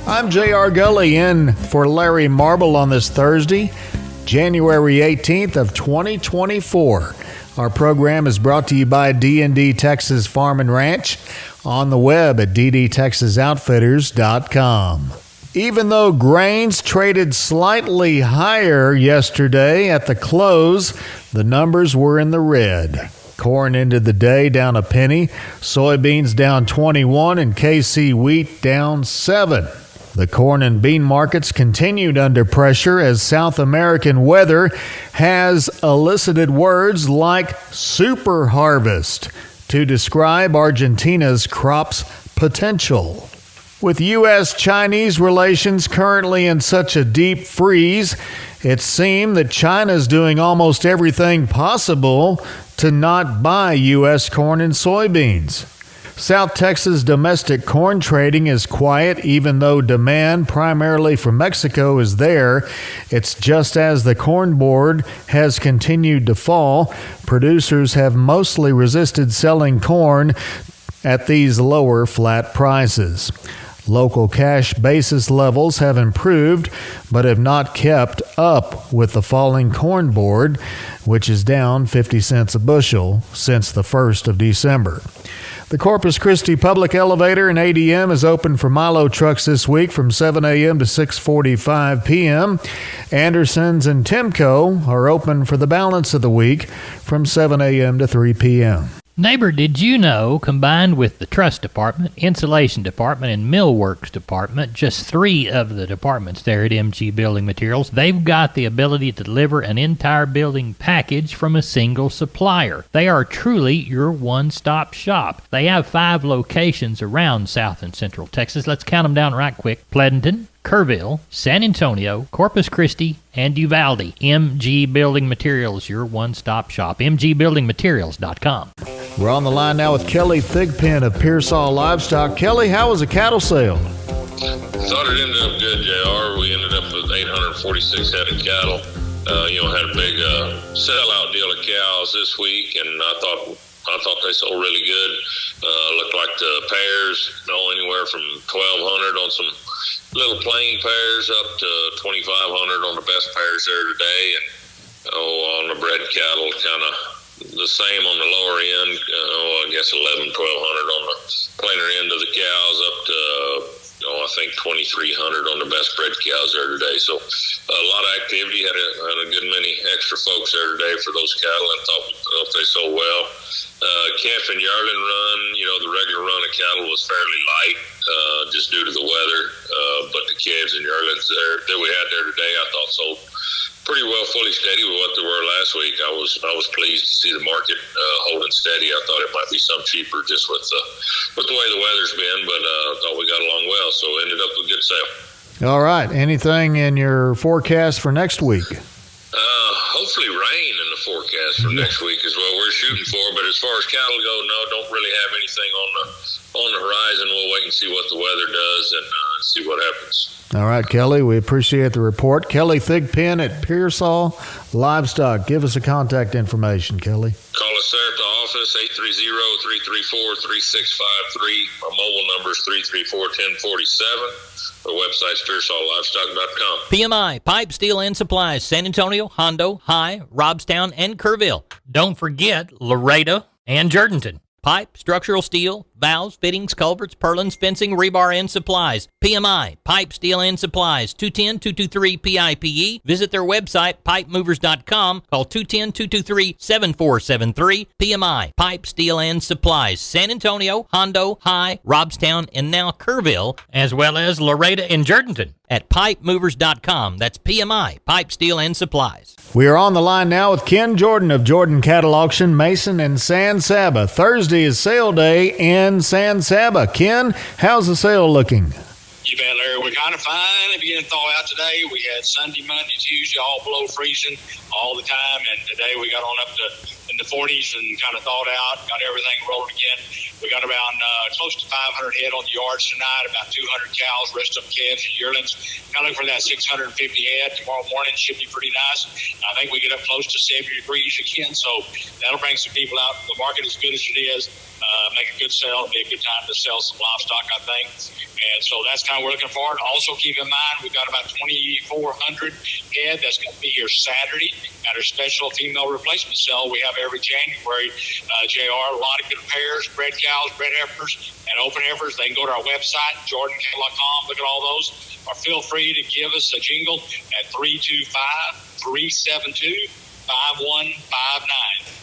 I'm J.R. Gully in for Larry Marble on this Thursday, January 18th of 2024. Our program is brought to you by D&D Texas Farm and Ranch on the web at ddtexasoutfitters.com. Even though grains traded slightly higher yesterday at the close, the numbers were in the red. Corn ended the day down a penny, soybeans down 21, and KC wheat down 7. The corn and bean markets continued under pressure as South American weather has elicited words like super harvest to describe Argentina's crop's potential. With U.S.-Chinese relations currently in such a deep freeze, it seemed that China's doing almost everything possible to not buy U.S. corn and soybeans. South Texas domestic corn trading is quiet, even though demand primarily from Mexico is there. It's just as the Corn Board has continued to fall. Producers have mostly resisted selling corn at these lower flat prices. Local cash basis levels have improved, but have not kept up with the falling Corn Board, which is down 50 cents a bushel since the 1st of December. The Corpus Christi Public Elevator and ADM is open for Milo trucks this week from 7 a.m. to 6:45 p.m. Anderson's and Timco are open for the balance of the week from 7 a.m. to 3 p.m. Neighbor, did you know, combined with the truss department, insulation department, and millworks department, just 3 of the departments there at MG Building Materials, they've got the ability to deliver an entire building package from a single supplier. They are truly your one-stop shop. They have 5 locations around South and Central Texas. Let's count them down right quick. Pleasanton, Kerrville, San Antonio, Corpus Christi, and Uvalde. MG Building Materials, your one-stop shop. MGBuildingMaterials.com. We're on the line now with Kelly Thigpen of Pearsall Livestock. Kelly, how was the cattle sale? Thought it ended up good, JR. We ended up with 846 head of cattle. Had a big sellout deal of cows this week, and I thought they sold really good. Looked like the pairs, anywhere from 1,200 on some little plain pairs up to 2,500 on the best pairs there today. And on the bred cattle, kind of the same on the lower end. I guess 1,100, 1,200 on the plainer end of the cows, up to I think 2,300 on the best bred cows there today. So a lot of activity. Had a good many extra folks there today for those cattle, and thought they sold well. Calf and yearling run, the regular run of cattle was fairly light, just due to the weather. But the calves and yearlings that we had there today, I thought sold pretty well, fully steady with what they were last week. I was pleased to see the market holding steady. I thought it might be some cheaper just with the way the weather's been, but I thought we got along well, so ended up with a good sale. All right. Anything in your forecast for next week? Hopefully rain in the forecast for next week is what we're shooting for. But as far as cattle go, no, don't really have anything on the horizon. We'll wait and see what the weather does and see what happens. All right, Kelly, we appreciate the report. Kelly Thigpen at Pearsall Livestock. Give us a contact information, Kelly. Call us there at the office, 830-334-3653. My mobile number is 334-1047. Our website's PearsallLivestock.com. PMI, Pipe, Steel, and Supplies, San Antonio, Hondo, High, Robstown, and Kerrville. Don't forget Laredo and Jourdanton. Pipe, structural steel, valves, fittings, culverts, purlins, fencing, rebar, and supplies. PMI, Pipe, Steel, and Supplies, 210-223-PIPE. Visit their website, pipemovers.com. Call 210-223-7473. PMI, Pipe, Steel, and Supplies, San Antonio, Hondo, High, Robstown, and now Kerrville, as well as Laredo and Jourdanton. At pipemovers.com. That's PMI, Pipe, Steel, and Supplies. We are on the line now with Ken Jordan of Jordan Cattle Auction, Mason, and San Saba. Thursday is sale day in San Saba. Ken, how's the sale looking? You bet, Larry. We're kind of fine. It began to thaw out today. We had Sunday, Monday, Tuesday, all below freezing all the time. And today we got on up to in the 40s and kind of thawed out, got everything rolling again. We got around close to 500 head on the yards tonight, about 200 cows, rest of them calves and yearlings. Kind of look for that 650 head. Tomorrow morning should be pretty nice. I think we get up close to 70 degrees again, so that'll bring some people out. The market is good as it is. make a good sale. It'll be a good time to sell some livestock, I think. And so that's kind of what we're looking for. Also, keep in mind, we've got about 2,400 head that's going to be here Saturday at our special female replacement sale we have every January. JR, a lot of good pairs, bred cows, bred heifers, and open heifers. They can go to our website, jordancattle.com, look at all those. Or feel free to give us a jingle at 325-372-5159.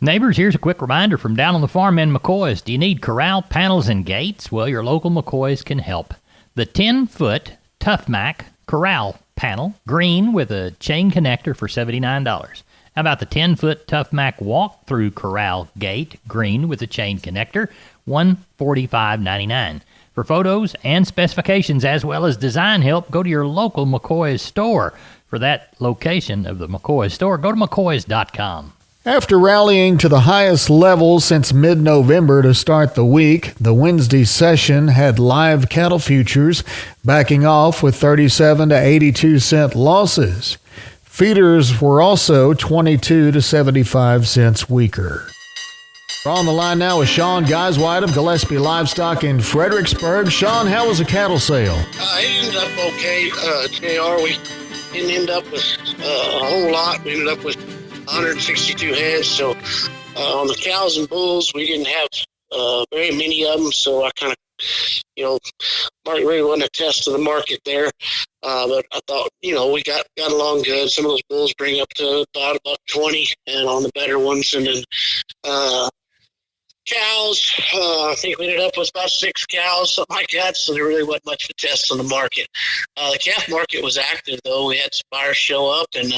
Neighbors, here's a quick reminder from down on the farm in McCoy's. Do you need corral, panels, and gates? Well, your local McCoy's can help. The 10-foot Tough Mac corral panel, green with a chain connector for $79. How about the 10-foot Tough Mac walk-through corral gate, green with a chain connector, $145.99. For photos and specifications as well as design help, go to your local McCoy's store. For that location of the McCoy's store, go to mccoys.com. After rallying to the highest level since mid-November to start the week, the Wednesday session had live cattle futures backing off with 37 to 82 cent losses. Feeders were also 22 to 75 cents weaker. We're on the line now with Sean Geiswhite of Gillespie Livestock in Fredericksburg. Sean, how was the cattle sale? It ended up okay, JR. We didn't end up with a whole lot. We ended up with 162 heads. So on the cows and bulls, we didn't have very many of them. So I kind of, market really wasn't a test of the market there. But I thought, we got along good. Some of those bulls bring up to about $120, and on the better ones, and then cows, I think we ended up with about 6 cows, something like that, so there really wasn't much of a test on the market. The calf market was active, though. We had some buyers show up, and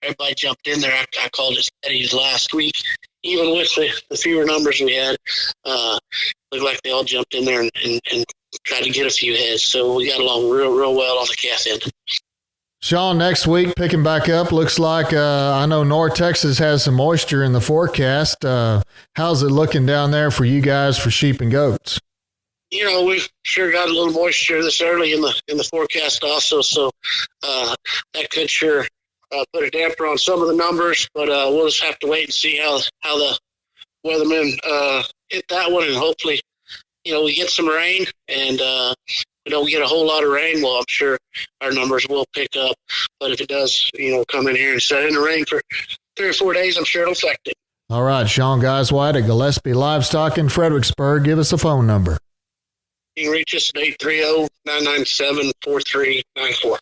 everybody jumped in there. I called it steady last week. Even with the fewer numbers we had, looked like they all jumped in there and tried to get a few heads, so we got along real well on the calf end. Sean, next week, picking back up, looks like I know North Texas has some moisture in the forecast. How's it looking down there for you guys for sheep and goats? We've sure got a little moisture this early in the forecast also, so that could sure put a damper on some of the numbers, but we'll just have to wait and see how the weathermen hit that one, and hopefully, we get some rain, and we don't get a whole lot of rain. Well, I'm sure our numbers will pick up, but if it does, come in here and set in the rain for 3 or 4 days, I'm sure it'll affect it. All right, Sean Geiswhite at Gillespie Livestock in Fredericksburg. Give us a phone number. You can reach us at 830-997-4394.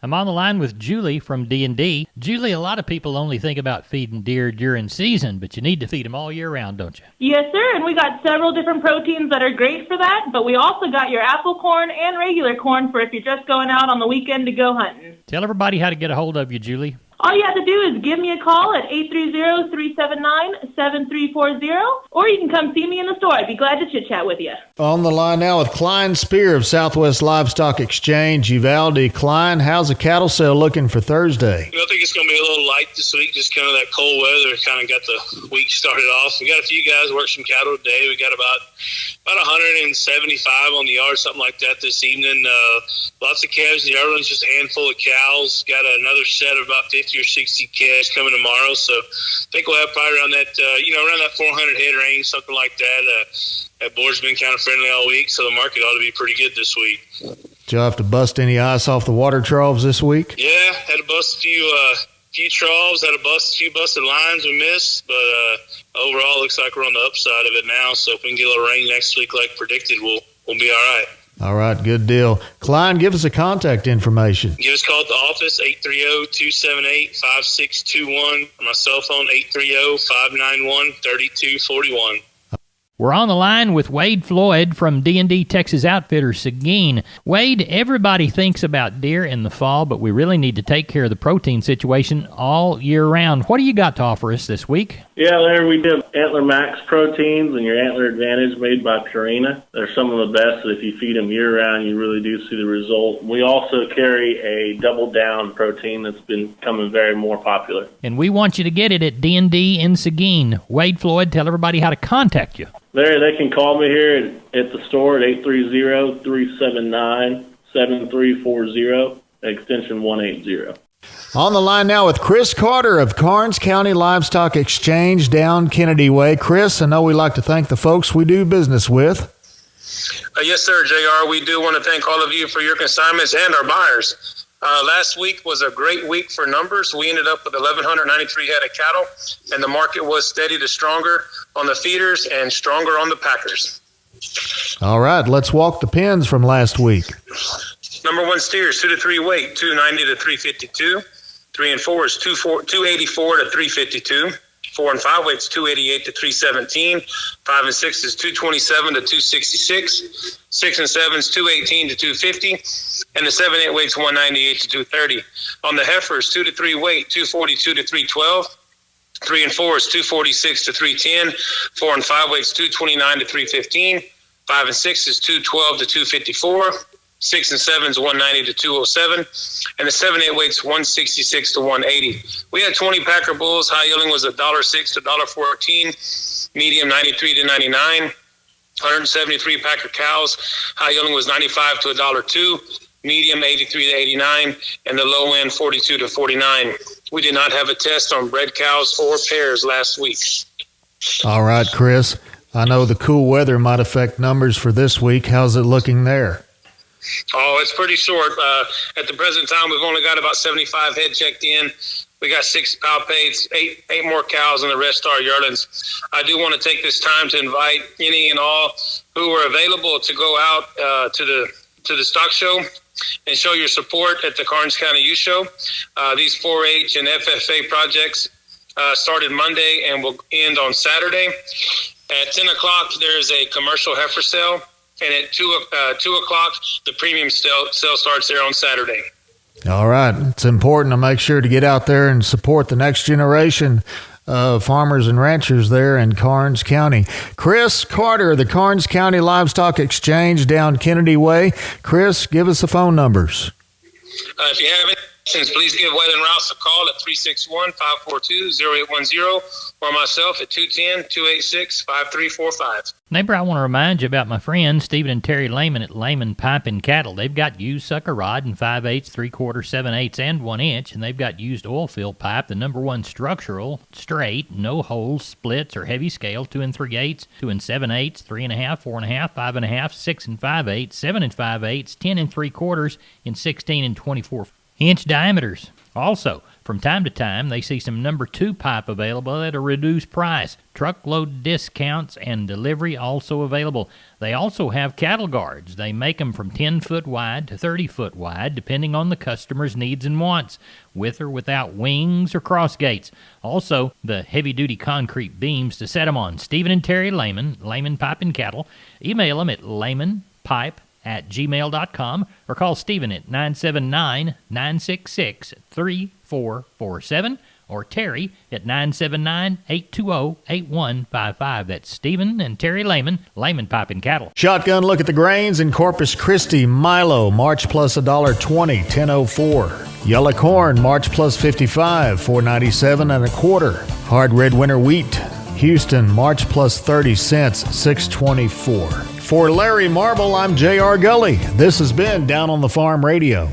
I'm on the line with Julie from D&D. Julie, a lot of people only think about feeding deer during season, but you need to feed them all year round, don't you? Yes, sir, and we got several different proteins that are great for that, but we also got your apple corn and regular corn for if you're just going out on the weekend to go hunting. Tell everybody how to get a hold of you, Julie. All you have to do is give me a call at 830-379-7340, or you can come see me in the store. I'd be glad to chit-chat with you. On the line now with Klein Spear of Southwest Livestock Exchange. Uvalde. Klein, how's the cattle sale looking for Thursday? I think it's going to be a little light this week, just kind of that cold weather kind of got the week started off. We got a few guys work some cattle today. We got about 175 on the yard, something like that this evening. Lots of calves in the yearlings, just a handful of cows. Got another set of about 50 or 60 calves coming tomorrow. So I think we'll have probably around that, around that 400 head range, something like that. That board's been kind of friendly all week, so the market ought to be pretty good this week. Did you have to bust any ice off the water troughs this week? Yeah, had to bust a few troughs, had to bust a few busted lines we missed, but overall looks like we're on the upside of it now. So if we can get a little rain next week like predicted, we'll be all right. All right, good deal. Klein, give us the contact information. Give us a call at the office, 830-278-5621. My cell phone, 830-591-3241. We're on the line with Wade Floyd from D&D Texas Outfitters, Seguin. Wade, everybody thinks about deer in the fall, but we really need to take care of the protein situation all year round. What do you got to offer us this week? Yeah, Larry, we did Antler Max proteins and your Antler Advantage made by Purina. They're some of the best that if you feed them year-round, you really do see the result. We also carry a Double Down protein that's been becoming very more popular. And we want you to get it at D&D in Seguin. Wade Floyd, tell everybody how to contact you. Larry, they can call me here at the store at 830-379-7340, extension 180. On the line now with Chris Carter of Karnes County Livestock Exchange down Kennedy Way. Chris, I know we like to thank the folks we do business with. Yes, sir, JR. We do want to thank all of you for your consignments and our buyers. Last week was a great week for numbers. We ended up with 1,193 head of cattle, and the market was steady to stronger on the feeders and stronger on the packers. All right, let's walk the pins from last week. Number 1 steers, 2 to 3 weight, 290 to 352. 3 and 4 is 284 to 352. 4 and 5 weights, 288 to 317. 5 and 6 is 227 to 266. 6 and 7 is 218 to 250. And the 7 8 weights, 198 to 230. On the heifers, 2 to 3 weight, 242 to 312. 3 and 4 is 246 to 310. 4 and 5 weights, 229 to 315. 5 and 6 is 212 to 254. 6 and 7 is 190 to 207, and the 7 8 weights 166 to 180. We had 20 packer bulls. High yielding was $1.06 to $1.14. Medium 93 to 99. 173 packer cows. High yielding was 95 to $1.02. Medium 83 to 89, and the low end 42 to 49. We did not have a test on bred cows or pairs last week. All right, Chris. I know the cool weather might affect numbers for this week. How's it looking there? Oh, it's pretty short. At the present time, we've only got about 75 head checked in. We got 6 palpates, eight more cows, and the rest are yearlings. I do want to take this time to invite any and all who are available to go out to the stock show and show your support at the Karnes County Youth Show. These 4-H and FFA projects started Monday and will end on Saturday. At 10 o'clock, there's a commercial heifer sale. And at 2 o'clock, the premium sale starts there on Saturday. All right. It's important to make sure to get out there and support the next generation of farmers and ranchers there in Karnes County. Chris Carter, the Karnes County Livestock Exchange down Kennedy Way. Chris, give us the phone numbers. If you have any questions, please give Waylon Rouse a call at 361-542-0810 or myself at 210-286-5345. Neighbor, I want to remind you about my friends Stephen and Terry Lehman at Lehman Pipe and Cattle. They've got used sucker rod in 5/8, 3/4, 7/8, and 1 inch, and they've got used oil field pipe, the #1 structural, straight, no holes, splits, or heavy scale, 2 3/8, 2 7/8, 3.5, 4.5, 5.5, 6 5/8, 7 5/8, 10 3/4 in 16 and 24-inch diameters. Also, from time to time, they see some #2 pipe available at a reduced price. Truckload discounts and delivery also available. They also have cattle guards. They make them from 10-foot wide to 30-foot wide, depending on the customer's needs and wants, with or without wings or cross gates. Also, the heavy-duty concrete beams to set them on. Stephen and Terry Lehman, Lehman Pipe and Cattle. Email them at lehmanpipe@gmail.com or call Stephen at 979-966-3447 or Terry at 979-820-8155. That's Stephen and Terry Lehman, Lehman Pipe and Cattle. Shotgun look at the grains in Corpus Christi. Milo, March plus $1.20, 10.04. Yellow corn, March plus 55, 4.97 1/4. Hard red winter wheat, Houston, March plus 30 cents, 6.24. For Larry Marble, I'm J.R. Gully. This has been Down on the Farm Radio.